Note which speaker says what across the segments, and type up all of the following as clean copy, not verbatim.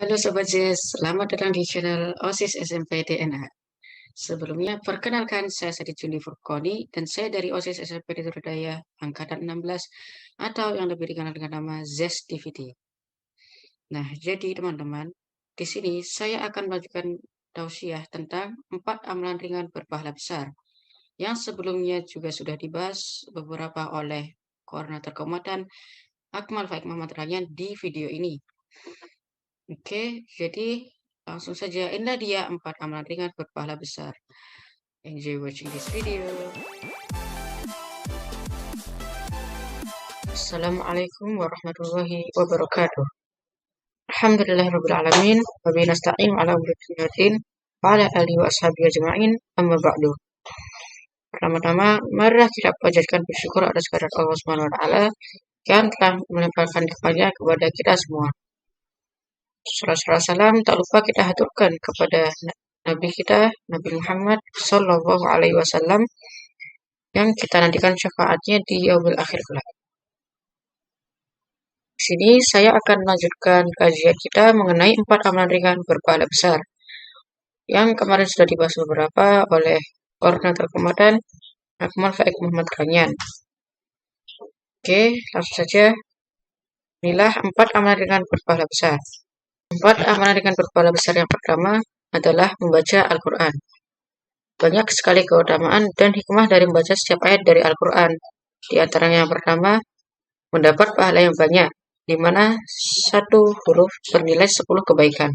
Speaker 1: Halo Sobat Jess, selamat datang di channel OSIS SMP DNA. Sebelumnya, perkenalkan saya Sadi Juni Furkoni dan saya dari OSIS SMP di Surabaya, Angkatan 16, atau yang lebih dikenal dengan nama ZES DVD. Nah, jadi teman-teman, di sini saya akan melanjutkan tausiah tentang 4 amalan ringan berpahala besar, yang sebelumnya juga sudah dibahas beberapa oleh koordinator keumatan Akmal Faik Muhammad Ryan di video ini. Oke, jadi langsung saja. Inilah dia 4 amalan ringan berpahala besar. Enjoy watching this video. Assalamualaikum warahmatullahi wabarakatuh. Alhamdulillahirrabbilalamin. Wa bihi nasta'in ala umuri dunya wa ala alihi wa ashabihi ajma'in. Amma ba'du. Pertama-tama, marilah kita panjatkan bersyukur atas kehadirat Allah Subhanahu wa taala yang telah melimpahkan nikmatnya kepada kita semua. Salam salam tak lupa kita haturkan kepada Nabi kita, Nabi Muhammad Sallallahu Alaihi Wasallam, yang kita nantikan syafaatnya di yaumil akhir kelak. Di sini saya akan melanjutkan kajian kita mengenai 4 amalan ringan berpahala besar, yang kemarin sudah dibahas beberapa oleh koordinator keumatan Akmal Faik Muhammad Ryan. Oke, langsung saja. Inilah 4 amalan ringan berpahala besar. 4 amalan ringan berpahala besar yang pertama adalah membaca Al-Quran. Banyak sekali keutamaan dan hikmah dari membaca setiap ayat dari Al-Quran. Di antaranya yang pertama, mendapat pahala yang banyak, di mana satu huruf bernilai 10 kebaikan.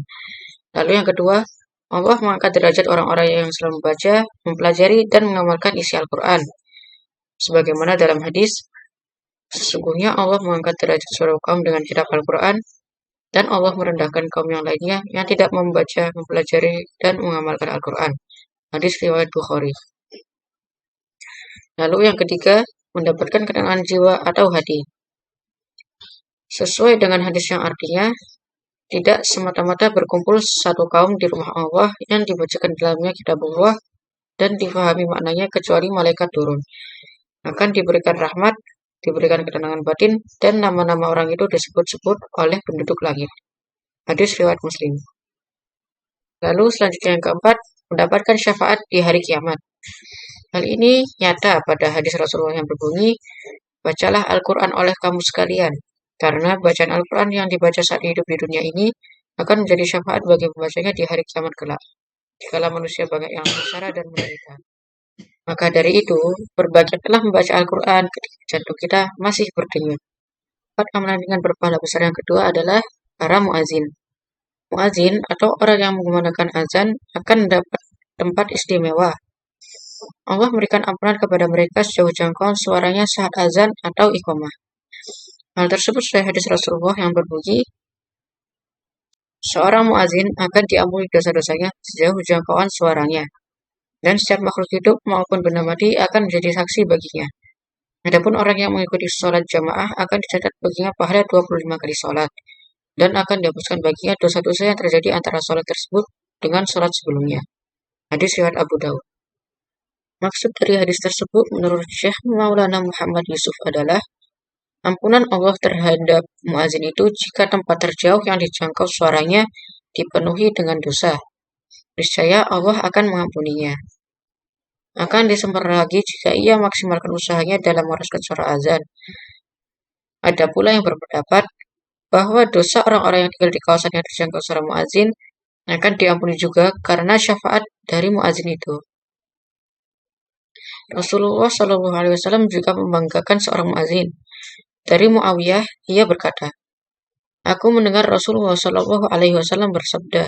Speaker 1: Lalu yang kedua, Allah mengangkat derajat orang-orang yang selalu membaca, mempelajari, dan mengamalkan isi Al-Quran. Sebagaimana dalam hadis, sesungguhnya Allah mengangkat derajat suatu kaum dengan kitab Al-Quran, dan Allah merendahkan kaum yang lainnya yang tidak membaca, mempelajari, dan mengamalkan Al-Quran. Hadis riwayat Bukhari. Lalu yang ketiga, mendapatkan ketenangan jiwa atau hati. Sesuai dengan hadis yang artinya, tidak semata-mata berkumpul satu kaum di rumah Allah yang dibacakan dalamnya kitab Allah dan difahami maknanya kecuali malaikat turun. Akan diberikan rahmat, diberikan ketenangan batin, dan nama-nama orang itu disebut-sebut oleh penduduk langit. Hadis riwayat Muslim. Lalu selanjutnya yang keempat, mendapatkan syafaat di hari kiamat. Hal ini nyata pada hadis Rasulullah yang berbunyi, bacalah Al-Quran oleh kamu sekalian, karena bacaan Al-Quran yang dibaca saat hidup di dunia ini akan menjadi syafaat bagi pembacanya di hari kiamat kelak, jikalau manusia banyak yang sengsara dan menderita. Maka dari itu, berbahagialah membaca Al-Quran ketika jantung kita masih berdenyut. 4 amalan ringan berpahala besar yang kedua adalah para muazin. Muazin atau orang yang menggunakan azan akan mendapat tempat istimewa. Allah memberikan ampunan kepada mereka sejauh jangkauan suaranya saat azan atau iqamah. Hal tersebut sesuai hadis Rasulullah yang berbunyi, seorang muazin akan diampuni dosa-dosanya sejauh jangkauan suaranya, dan setiap makhluk hidup maupun benda mati akan menjadi saksi baginya. Adapun orang yang mengikuti sholat jamaah akan dicatat baginya pahala 25 kali sholat, dan akan dihapuskan baginya dosa-dosa yang terjadi antara sholat tersebut dengan sholat sebelumnya. Hadis riwayat Abu Daud. Maksud dari hadis tersebut menurut Syekh Maulana Muhammad Yusuf adalah ampunan Allah terhadap muazin itu jika tempat terjauh yang dijangkau suaranya dipenuhi dengan dosa. Niscaya Allah akan mengampuninya. Akan disemper lagi jika ia maksimalkan usahanya dalam meraskan suara azan. Ada pula yang berpendapat bahwa dosa orang-orang yang tinggal di kawasan yang terjangkau suara muazin akan diampuni juga karena syafaat dari muazin itu. Rasulullah Shallallahu Alaihi Wasallam juga membanggakan seorang muazin. Dari Muawiyah, ia berkata, aku mendengar Rasulullah Shallallahu Alaihi Wasallam bersabda,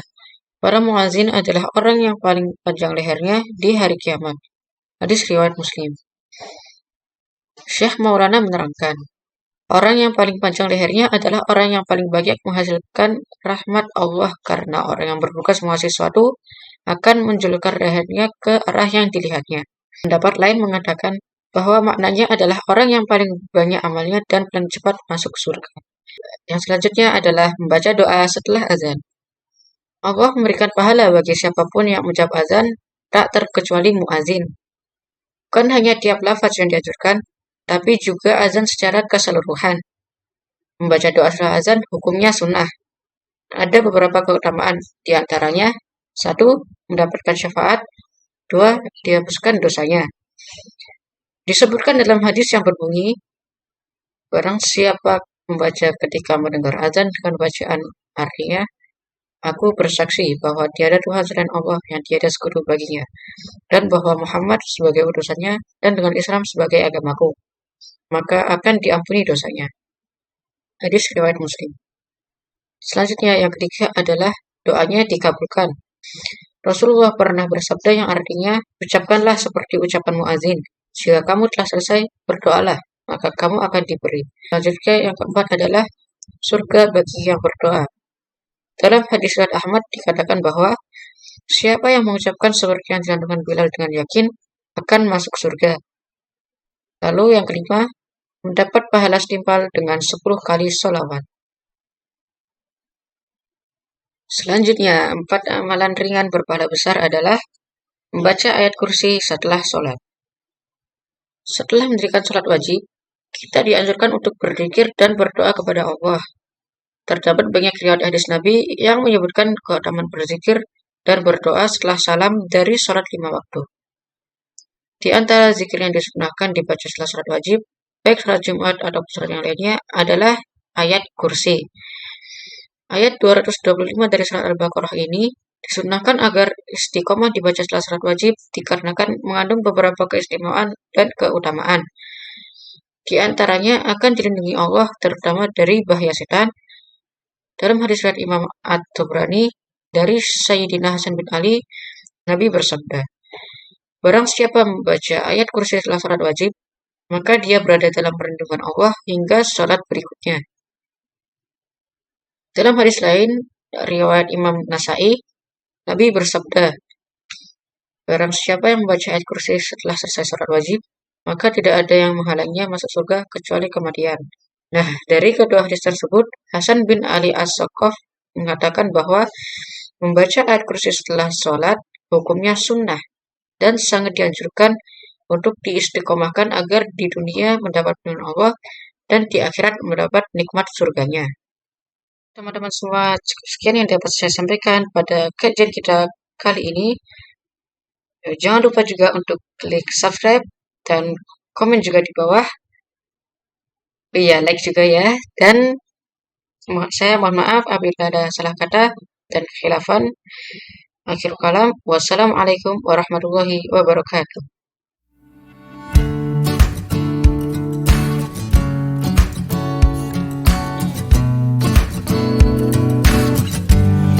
Speaker 1: para muazin adalah orang yang paling panjang lehernya di hari kiamat. Hadis riwayat Muslim. Syekh Maulana menerangkan, orang yang paling panjang lehernya adalah orang yang paling banyak menghasilkan rahmat Allah karena orang yang bertugas menguasai sesuatu akan menjulurkan lehernya ke arah yang dilihatnya. Pendapat lain mengatakan bahwa maknanya adalah orang yang paling banyak amalnya dan paling cepat masuk surga. Yang selanjutnya adalah membaca doa setelah azan. Allah memberikan pahala bagi siapapun yang mengucap azan, tak terkecuali muazin. Bukan hanya tiap lafaz yang diajarkan, tapi juga azan secara keseluruhan. Membaca doa setelah azan hukumnya sunnah. Ada beberapa keutamaan, di antaranya: 1. Mendapatkan syafaat. 2. Dihapuskan dosanya. Disebutkan dalam hadis yang berbunyi, barang siapa membaca ketika mendengar azan dengan bacaan artinya, aku bersaksi bahwa tiada Tuhan selain Allah yang tiada sekutu baginya, dan bahwa Muhammad sebagai utusannya, dan dengan Islam sebagai agamaku, maka akan diampuni dosanya. Hadis riwayat Muslim. Selanjutnya yang ketiga adalah doanya dikabulkan. Rasulullah pernah bersabda yang artinya, ucapkanlah seperti ucapan muazin. Jika kamu telah selesai, berdoalah, maka kamu akan diberi. Selanjutnya yang keempat adalah surga bagi yang berdoa. Dalam hadis riwayat Ahmad dikatakan bahwa siapa yang mengucapkan seperti yang dilakukan Bilal dengan yakin akan masuk surga. Lalu yang kelima, mendapat pahala setimpal dengan 10 kali sholawat. Selanjutnya, 4 amalan ringan berpahala besar adalah membaca ayat kursi setelah sholat. Setelah mendirikan sholat wajib, kita dianjurkan untuk berzikir dan berdoa kepada Allah. Terdapat banyak riwayat hadis Nabi yang menyebutkan keutamaan berzikir dan berdoa setelah salam dari sholat 5 waktu. Di antara zikir yang disunahkan dibaca setelah sholat wajib, baik sholat Jumat atau sholat yang lainnya, adalah ayat kursi. Ayat 225 dari surat Al-Baqarah ini disunahkan agar istiqomah dibaca setelah sholat wajib dikarenakan mengandung beberapa keistimewaan dan keutamaan. Di antaranya akan dilindungi Allah terutama dari bahaya setan. Dalam hadis riwayat Imam At-Tabrani dari Sayyidina Hasan bin Ali, Nabi bersabda, barang siapa membaca ayat kursi setelah sholat wajib, maka dia berada dalam perlindungan Allah hingga sholat berikutnya. Dalam hadis lain, riwayat Imam Nasai, Nabi bersabda, barang siapa yang membaca ayat kursi setelah selesai sholat wajib, maka tidak ada yang menghalangnya masuk surga kecuali kematian. Nah, dari kedua hadis tersebut, Hasan bin Ali As-Saqaf mengatakan bahwa membaca ayat kursi setelah sholat hukumnya sunnah dan sangat dianjurkan untuk diistiqomahkan agar di dunia mendapat perlindungan Allah dan di akhirat mendapat nikmat surganya. Teman-teman semua, cukup sekian yang dapat saya sampaikan pada kajian kita kali ini. Jangan lupa juga untuk klik subscribe dan komen juga di bawah. Iya, like juga ya. Dan saya mohon maaf apabila ada salah kata dan khilafan. Akhirul kalam. Wassalamualaikum warahmatullahi wabarakatuh.